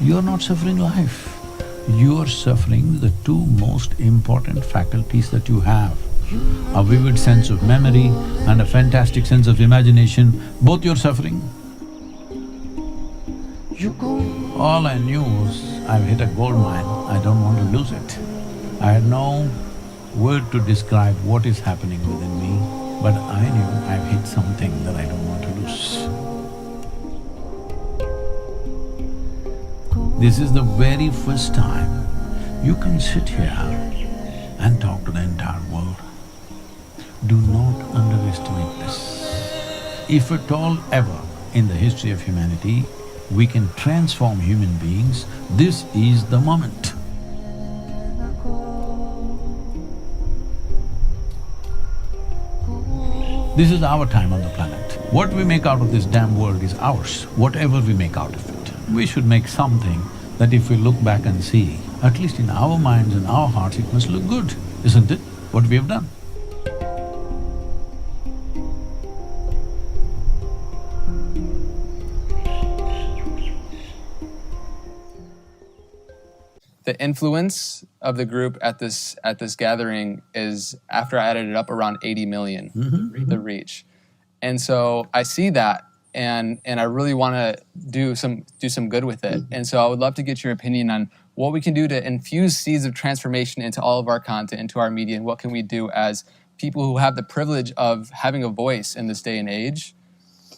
You're not suffering life. You're suffering the two most important faculties that you have. A vivid sense of memory and a fantastic sense of imagination, both you're suffering. All I knew was I've hit a gold mine, I don't want to lose it. I had no word to describe what is happening within me, but I knew I've hit something that I don't want to lose. This is the very first time you can sit here and talk to the entire world. Do not underestimate this. If at all ever in the history of humanity we can transform human beings, this is the moment. This is our time on the planet. What we make out of this damn world is ours, whatever we make out of it. We should make something that if we look back and see, at least in our minds and our hearts, it must look good, isn't it, what we have done? The influence of the group at this gathering is, after I added it up, around 80 million, the reach. And so I see that and I really want to do some good with it. And so I would love to get your opinion on what we can do to infuse seeds of transformation into all of our content, into our media, and what can we do as people who have the privilege of having a voice in this day and age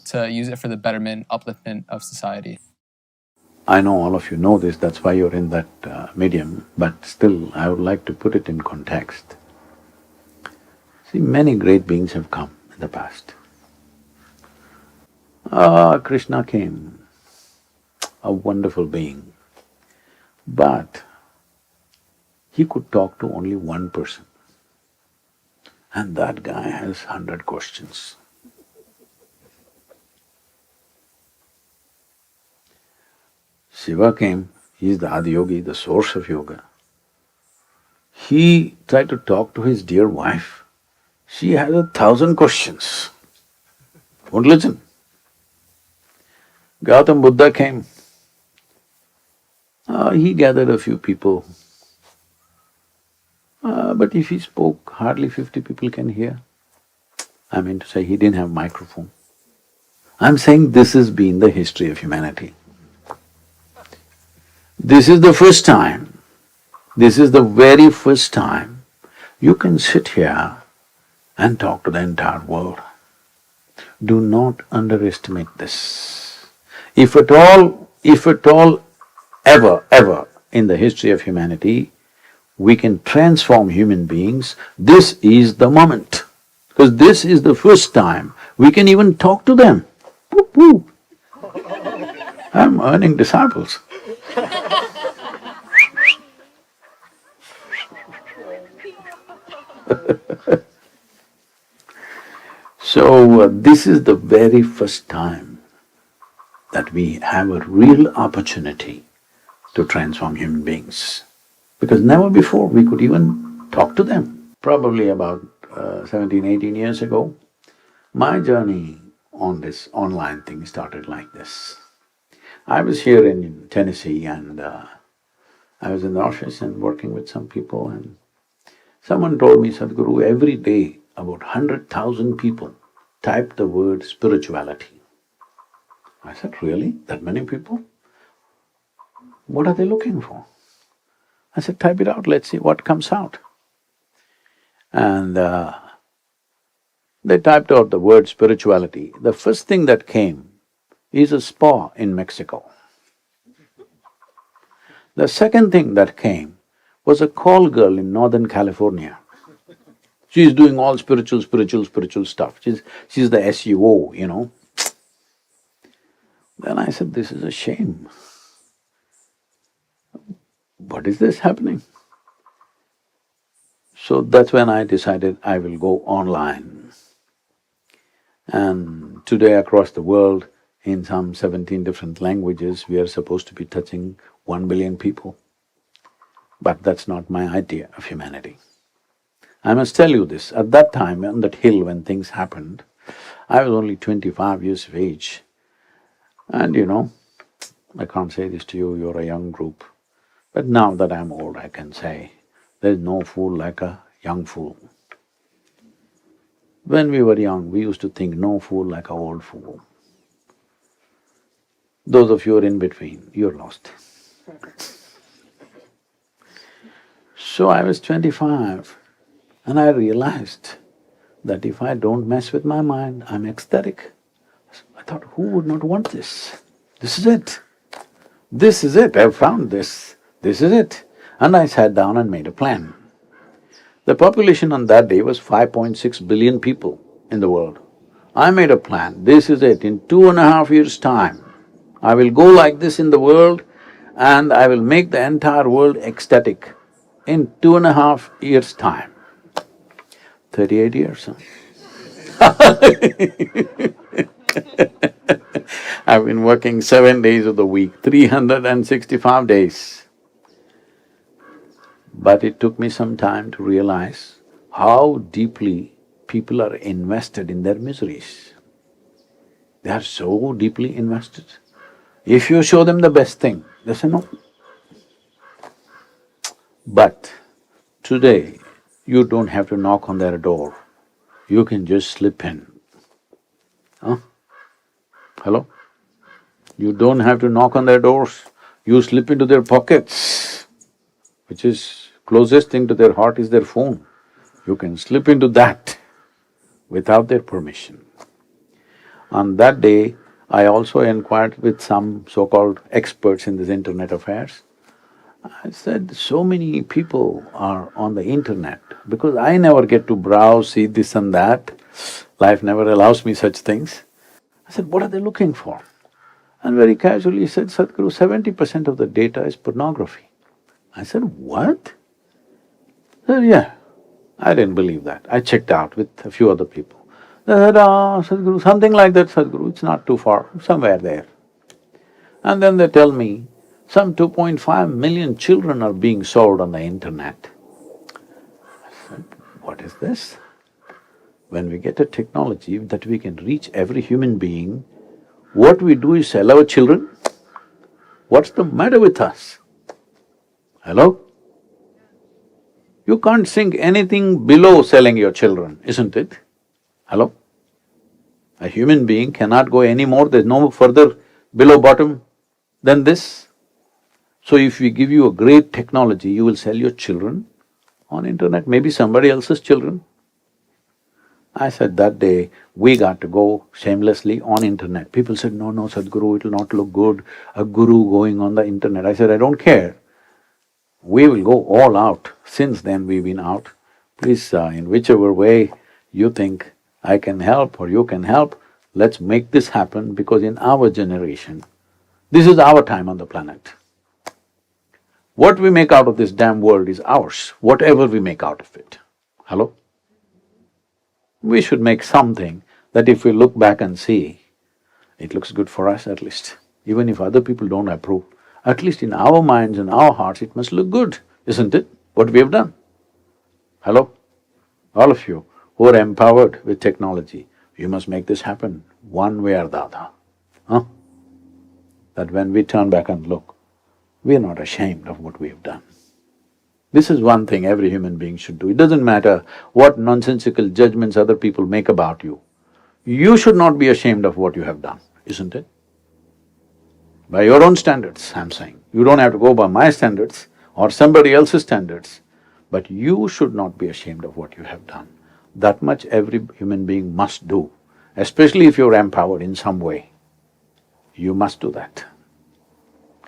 to use it for the betterment, upliftment of society. I know all of you know this, that's why you're in that medium, but still I would like to put it in context. See, many great beings have come in the past. Krishna came, a wonderful being, but he could talk to only one person, and that guy has 100 questions. Shiva came, he's the Adi Yogi, the source of yoga. He tried to talk to his dear wife, she has 1,000 questions, won't listen. Gautam Buddha came, he gathered a few people, but if he spoke, hardly 50 people can hear. I mean to say, he didn't have microphone. I'm saying this has been the history of humanity. This is the first time, this is the very first time you can sit here and talk to the entire world. Do not underestimate this. If at all ever in the history of humanity we can transform human beings, this is the moment. Because this is the first time we can even talk to them. Woo-hoo. I'm earning disciples. So, this is the very first time that we have a real opportunity to transform human beings. Because never before we could even talk to them. Probably about 17, 18 years ago, my journey on this online thing started like this. I was here in Tennessee and I was in the office and working with some people, and someone told me, Sadhguru, every day about 100,000 people type the word spirituality. I said, really? That many people? What are they looking for? I said, type it out, let's see what comes out. And they typed out the word spirituality. The first thing that came is a spa in Mexico. The second thing that came was a call girl in Northern California. She's doing all spiritual stuff. She's the SUO, you know. Then I said, this is a shame. What is this happening? So that's when I decided I will go online. And today across the world, in some 17 different languages, we are supposed to be touching 1 billion people. But that's not my idea of humanity. I must tell you this, at that time on that hill when things happened, I was only 25 years of age. And I can't say this to you, you're a young group. But now that I'm old, I can say, there's no fool like a young fool. When we were young, we used to think no fool like a old fool. Those of you who are in between, you're lost. So I was 25 and I realized that if I don't mess with my mind, I'm ecstatic. I thought, who would not want this? This is it. This is it, I've found this. This is it. And I sat down and made a plan. The population on that day was 5.6 billion people in the world. I made a plan, this is it, in 2.5 years' time, I will go like this in the world and I will make the entire world ecstatic in 2.5 years' time. 38 years, huh? I've been working 7 days of the week, 365 days. But it took me some time to realize how deeply people are invested in their miseries. They are so deeply invested. If you show them the best thing, they say no. But today, you don't have to knock on their door, you can just slip in. Huh? Hello? You don't have to knock on their doors, you slip into their pockets, which is closest thing to their heart is their phone. You can slip into that without their permission. On that day, I also inquired with some so-called experts in this internet affairs. I said, so many people are on the internet, because I never get to browse, see this and that, life never allows me such things. I said, what are they looking for? And very casually he said, Sadhguru, 70% of the data is pornography. I said, what? He said, yeah. I didn't believe that. I checked out with a few other people. They said, Sadhguru, something like that, Sadhguru, it's not too far, somewhere there. And then they tell me, some 2.5 million children are being sold on the internet. I said, what is this? When we get a technology that we can reach every human being, what we do is sell our children? What's the matter with us? Hello? You can't think anything below selling your children, isn't it? Hello? A human being cannot go any more, there's no further below bottom than this. So if we give you a great technology, you will sell your children on internet, maybe somebody else's children. I said that day, we got to go shamelessly on internet. People said, no, no, Sadhguru, it will not look good, a guru going on the internet. I said, I don't care. We will go all out. Since then we've been out. Please, in whichever way you think I can help or you can help, let's make this happen, because in our generation, this is our time on the planet. What we make out of this damn world is ours, whatever we make out of it. Hello? We should make something that if we look back and see, it looks good for us at least. Even if other people don't approve, at least in our minds and our hearts it must look good, isn't it, what we have done? Hello? All of you who are empowered with technology, you must make this happen one way or the other, huh? That when we turn back and look, we are not ashamed of what we have done. This is one thing every human being should do. It doesn't matter what nonsensical judgments other people make about you. You should not be ashamed of what you have done, isn't it? By your own standards, I'm saying. You don't have to go by my standards or somebody else's standards, but you should not be ashamed of what you have done. That much every human being must do, especially if you're empowered in some way. You must do that.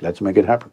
Let's make it happen.